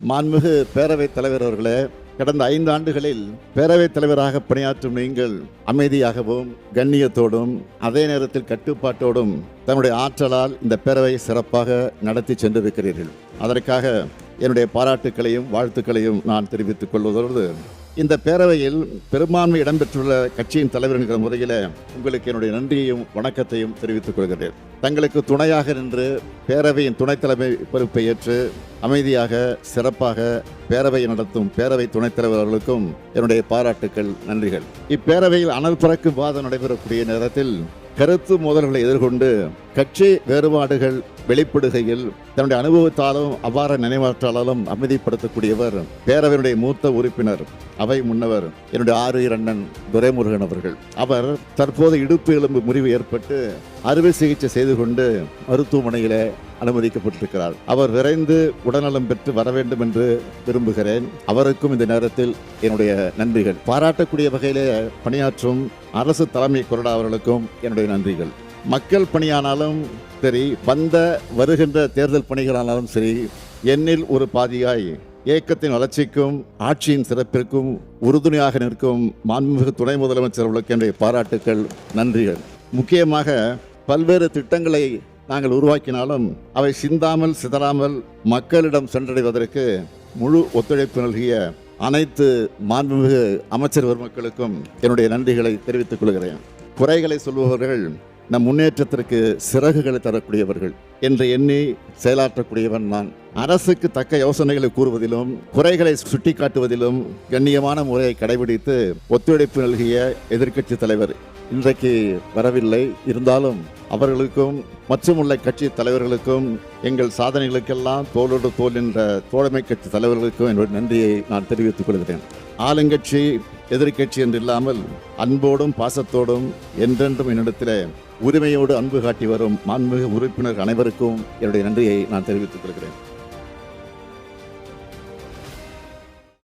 மாண்புமிகு பேரவைத் தலைவர் அவர்களே, கடந்த 5 ஆண்டுகளில் பேரவைத் தலைவராக பணியாற்றும் நீங்கள் அமைதியாகவும் கண்ணியத்தோடும் அதே நேரத்தில் கட்டுப்பாட்டோடும் தன்னுடைய ஆற்றலால் இந்த பேரவையை சிறப்பாக நடத்தி சென்றிருக்கிறீர்கள். அதற்காக என்னுடைய பாராட்டுக்களையும் வாழ்த்துக்களையும் நான் தெரிவித்துக் கொள்வதோடு, இந்த பேரவையில் பெரும்பான்மை இடம்பெற்றுள்ள கட்சியின் தலைவர் என்கிற முறையில் உங்களுக்கு என்னுடைய நன்றியையும் வணக்கத்தையும் தெரிவித்துக் கொள்கிறேன். தங்களுக்கு துணையாக நின்று பேரவையின் துணைத் தலைமை பொறுப்பை ஏற்று அமைதியாக சிறப்பாக பேரவையை நடத்தும் பேரவை துணைத் தலைவர் அவர்களுக்கும் என்னுடைய பாராட்டுக்கள், நன்றிகள். இப்பேரவையில் அனல் பறக்கும் வாதம் நடைபெறக்கூடிய நேரத்தில் கருத்து மோதல்களை எதிர்கொண்டு கட்சி வேறுபாடுகள் வெளிப்படுகையில் தன்னுடைய அனுபவத்தாலும் அபார நினைவாற்றாலும் அமைதிப்படுத்தக்கூடியவர் பேரவையினுடைய மூத்த உறுப்பினர், அவை முன்னவர் என்னுடைய ஆரியர் அண்ணன் துரைமுருகன் அவர்கள். அவர் தற்போது இடுப்பு எலும்பு முறிவு ஏற்பட்டு அறுவை சிகிச்சை செய்து கொண்டு மருத்துவமனையிலே அனுமதிக்கப்பட்டிருக்கிறார். அவர் விரைந்து உடல்நலம் பெற்று வர வேண்டும் என்று விரும்புகிறேன். அவருக்கும் இந்த நேரத்தில் என்னுடைய நன்றிகள். பாராட்டக்கூடிய வகையிலே பணியாற்றும் அரசு தலைமை கொறடா அவர்களுக்கும் என்னுடைய நன்றிகள். மக்கள் பணியானாலும் சரி, வருகின்ற தேர்தல் பணிகளானாலும் சரி, எண்ணில் ஒரு பாதியாய் இயக்கத்தின் வளர்ச்சிக்கும் ஆட்சியின் சிறப்பிற்கும் உறுதுணையாக நிற்கும் மாண்புமிகு துணை முதலமைச்சர் அவர்களுக்கு என்னுடைய பாராட்டுக்கள், நன்றிகள். முக்கியமாக பல்வேறு திட்டங்களை நாங்கள் உருவாக்கினாலும் அவை சிந்தாமல் சிதறாமல் மக்களிடம் சென்றடைவதற்கு முழு ஒத்துழைப்பு நல்கிய அனைத்து மாண்புமிகு அமைச்சர் பெருமக்களுக்கும் என்னுடைய நன்றிகளை தெரிவித்துக் கொள்கிறேன். குறைகளை சொல்பவர்கள் நம் முன்னேற்றத்திற்கு சிறகுகளை தரக்கூடியவர்கள் என்று எண்ணி செயலாற்றக்கூடியவன் நான். அரசுக்கு தக்க யோசனைகளை கூறுவதிலும் குறைகளை சுட்டிக்காட்டுவதிலும் கண்ணியமான முறையை கடைபிடித்து ஒத்துழைப்பு நல்கிய எதிர்க்கட்சி தலைவர் இன்றைக்கு வரவில்லை. இருந்தாலும் அவர்களுக்கும் மற்றும் உள்ள கட்சி தலைவர்களுக்கும் எங்கள் சாதனைகளுக்கெல்லாம் தோளோடு தோல் என்ற தோழமை கட்சி தலைவர்களுக்கும் என்னுடைய நன்றியை நான் தெரிவித்துக் கொள்கிறேன். ஆளுங்கட்சி எதிர்க்கட்சி என்று இல்லாமல் அன்போடும் பாசத்தோடும் என்றென்றும் என்னிடத்தில் உரிமையோடு அன்பு காட்டி வரும் மாண்புமிகு உறுப்பினர் அனைவருக்கும் என்னுடைய நன்றியை நான் தெரிவித்துக் கொள்கிறேன்.